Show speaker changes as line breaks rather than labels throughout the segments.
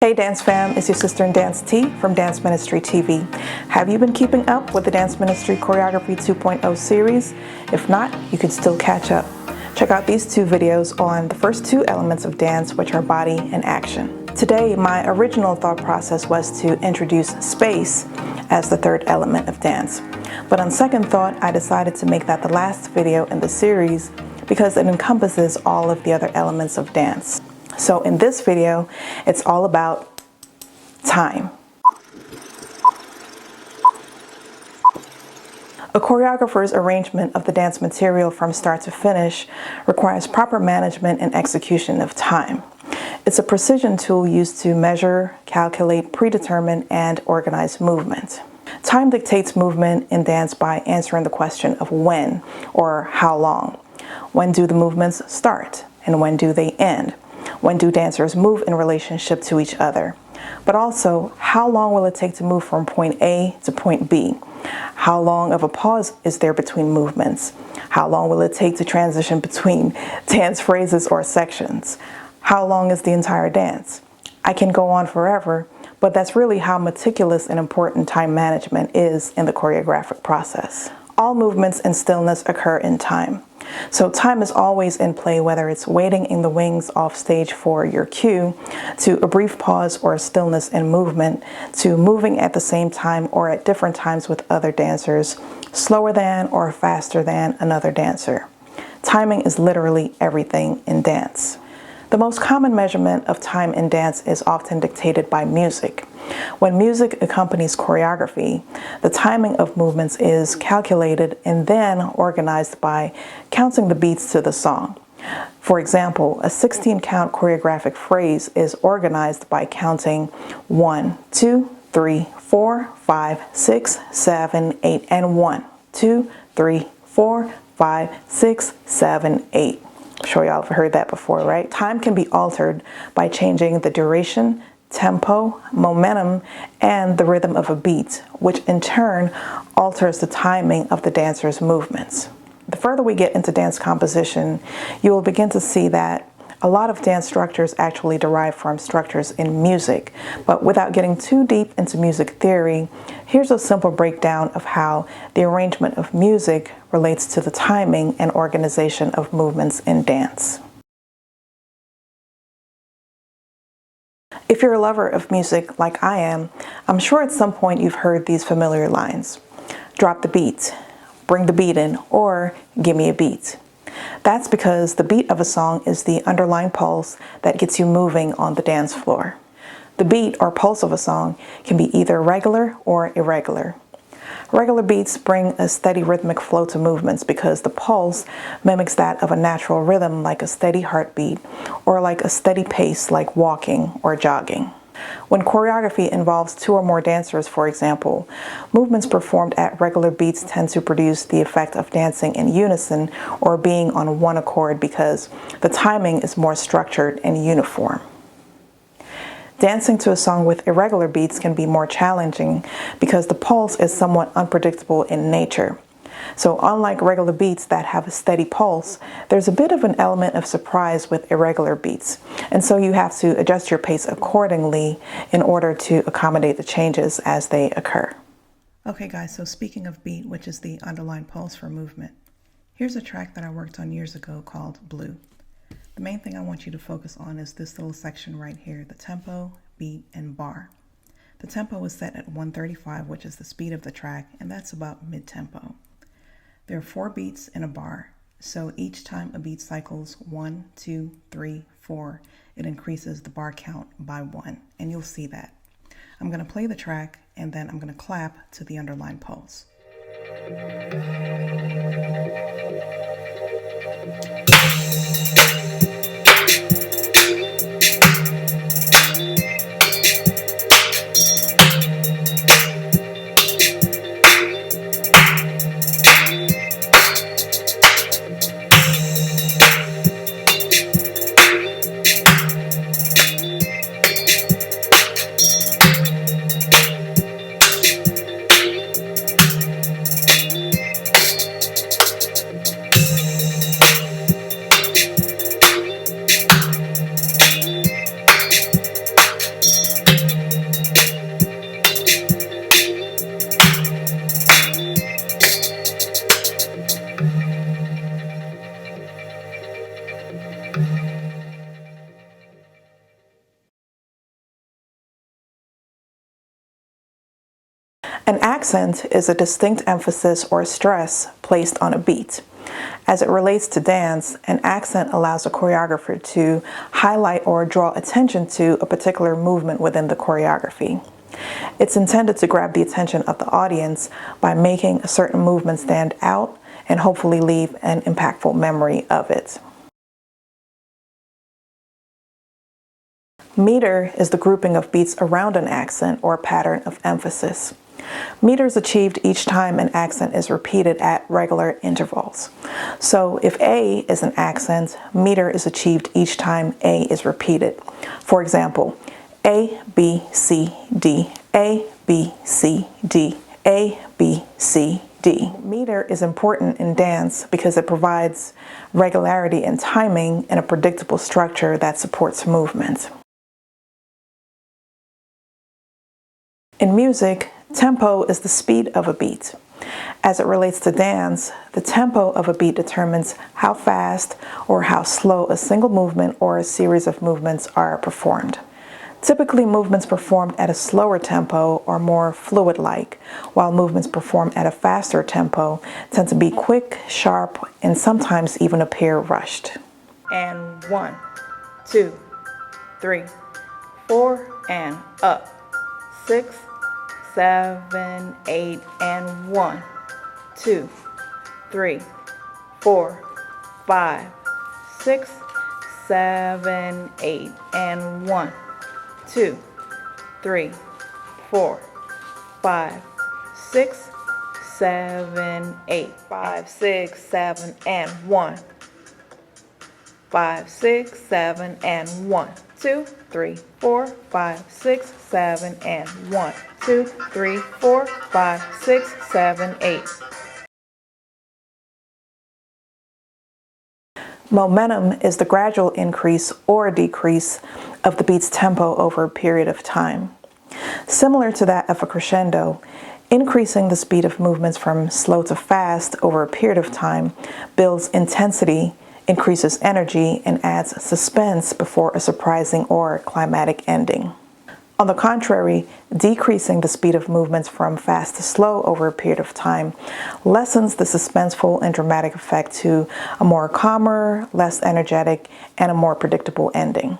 Hey Dance Fam, it's your sister in Dance T from Dance Ministry TV. Have you been keeping up with the Dance Ministry Choreography 2.0 series? If not, you can still catch up. Check out these two videos on the first two elements of dance, which are body and action. Today, my original thought process was to introduce space as the third element of dance. But on second thought, I decided to make that the last video in the series because it encompasses all of the other elements of dance. So in this video, it's all about time. A choreographer's arrangement of the dance material from start to finish requires proper management and execution of time. It's a precision tool used to measure, calculate, predetermine, and organize movement. Time dictates movement in dance by answering the question of when or how long. When do the movements start and when do they end? When do dancers move in relationship to each other? But also, how long will it take to move from point A to point B? How long of a pause is there between movements? How long will it take to transition between dance phrases or sections? How long is the entire dance? I can go on forever, but that's really how meticulous and important time management is in the choreographic process. All movements and stillness occur in time. So time is always in play, whether it's waiting in the wings off stage for your cue, to a brief pause or a stillness in movement, to moving at the same time or at different times with other dancers, slower than or faster than another dancer. Timing is literally everything in dance. The most common measurement of time in dance is often dictated by music. When music accompanies choreography, the timing of movements is calculated and then organized by counting the beats to the song. For example, a 16-count choreographic phrase is organized by counting 1, 2, 3, 4, 5, 6, 7, 8, and 1, 2, 3, 4, 5, 6, 7, 8. I'm sure y'all have heard that before, right? Time can be altered by changing the duration, tempo, momentum, and the rhythm of a beat, which in turn alters the timing of the dancer's movements. The further we get into dance composition, you will begin to see that a lot of dance structures actually derive from structures in music. But without getting too deep into music theory, here's a simple breakdown of how the arrangement of music relates to the timing and organization of movements in dance. If you're a lover of music like I am, I'm sure at some point you've heard these familiar lines. Drop the beat, bring the beat in, or give me a beat. That's because the beat of a song is the underlying pulse that gets you moving on the dance floor. The beat or pulse of a song can be either regular or irregular. Regular beats bring a steady rhythmic flow to movements because the pulse mimics that of a natural rhythm like a steady heartbeat or like a steady pace like walking or jogging. When choreography involves two or more dancers, for example, movements performed at regular beats tend to produce the effect of dancing in unison or being on one accord because the timing is more structured and uniform. Dancing to a song with irregular beats can be more challenging because the pulse is somewhat unpredictable in nature. So unlike regular beats that have a steady pulse, there's a bit of an element of surprise with irregular beats. And so you have to adjust your pace accordingly in order to accommodate the changes as they occur. Okay guys, so speaking of beat, which is the underlying pulse for movement, here's a track that I worked on years ago called Blue. The main thing I want you to focus on is this little section right here, the tempo, beat, and bar. The tempo was set at 135, which is the speed of the track, and that's about mid-tempo. There are 4 beats in a bar, so each time a beat cycles 1, 2, 3, 4, it increases the bar count by 1, and you'll see that. I'm going to play the track, and then I'm going to clap to the underlying pulse. An accent is a distinct emphasis or stress placed on a beat. As it relates to dance, an accent allows a choreographer to highlight or draw attention to a particular movement within the choreography. It's intended to grab the attention of the audience by making a certain movement stand out and hopefully leave an impactful memory of it. Meter is the grouping of beats around an accent or pattern of emphasis. Meter is achieved each time an accent is repeated at regular intervals. So if A is an accent, meter is achieved each time A is repeated. For example, A, B, C, D, A, B, C, D, A, B, C, D. Meter is important in dance because it provides regularity and timing and a predictable structure that supports movement. In music, tempo is the speed of a beat. As it relates to dance, the tempo of a beat determines how fast or how slow a single movement or a series of movements are performed. Typically, movements performed at a slower tempo are more fluid-like, while movements performed at a faster tempo tend to be quick, sharp, and sometimes even appear rushed. And 1, 2, 3, 4, and up. 6, 7, 8, and 1, 2, 3, 4, 5, 6, 7, 8, and 1, 2, 3, 4, 5, 6, 7, 8, 5, 6, 7, and 1, 5, 6, 7, and 1, 2, 3, 4, 5, 6, 7, and 1, 2, 3, 4, 5, 6, 7, 8. Momentum is the gradual increase or decrease of the beat's tempo over a period of time. Similar to that of a crescendo, increasing the speed of movements from slow to fast over a period of time builds intensity, increases energy, and adds suspense before a surprising or climatic ending. On the contrary, decreasing the speed of movements from fast to slow over a period of time lessens the suspenseful and dramatic effect to a more calmer, less energetic, and a more predictable ending.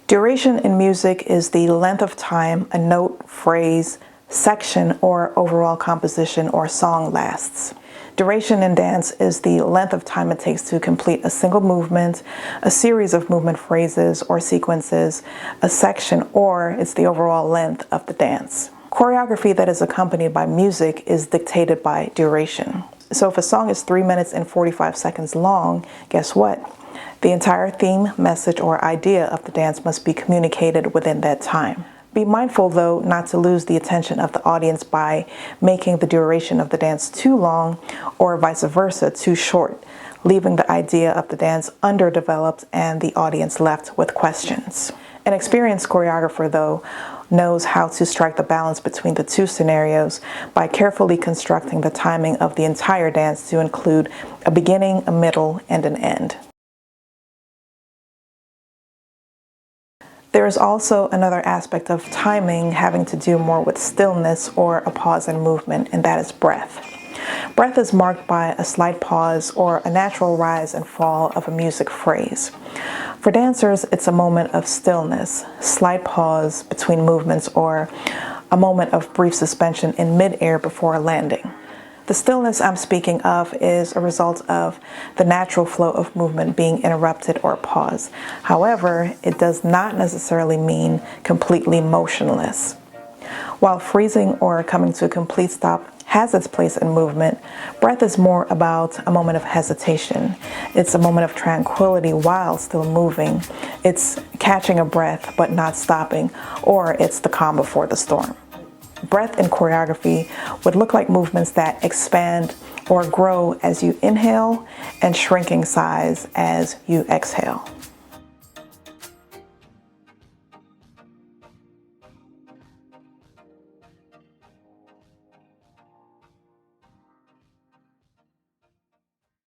Duration in music is the length of time a note, phrase, section, or overall composition or song lasts. Duration in dance is the length of time it takes to complete a single movement, a series of movement phrases or sequences, a section, or it's the overall length of the dance. Choreography that is accompanied by music is dictated by duration. So if a song is 3 minutes and 45 seconds long, guess what? The entire theme, message, or idea of the dance must be communicated within that time. Be mindful, though, not to lose the attention of the audience by making the duration of the dance too long or vice versa too short, leaving the idea of the dance underdeveloped and the audience left with questions. An experienced choreographer, though, knows how to strike the balance between the two scenarios by carefully constructing the timing of the entire dance to include a beginning, a middle, and an end. There is also another aspect of timing having to do more with stillness or a pause in movement, and that is breath. Breath is marked by a slight pause or a natural rise and fall of a music phrase. For dancers, it's a moment of stillness, slight pause between movements, or a moment of brief suspension in mid-air before landing. The stillness I'm speaking of is a result of the natural flow of movement being interrupted or paused. However, it does not necessarily mean completely motionless. While freezing or coming to a complete stop has its place in movement, breath is more about a moment of hesitation. It's a moment of tranquility while still moving. It's catching a breath but not stopping, or it's the calm before the storm. Breath in choreography would look like movements that expand or grow as you inhale and shrink in size as you exhale.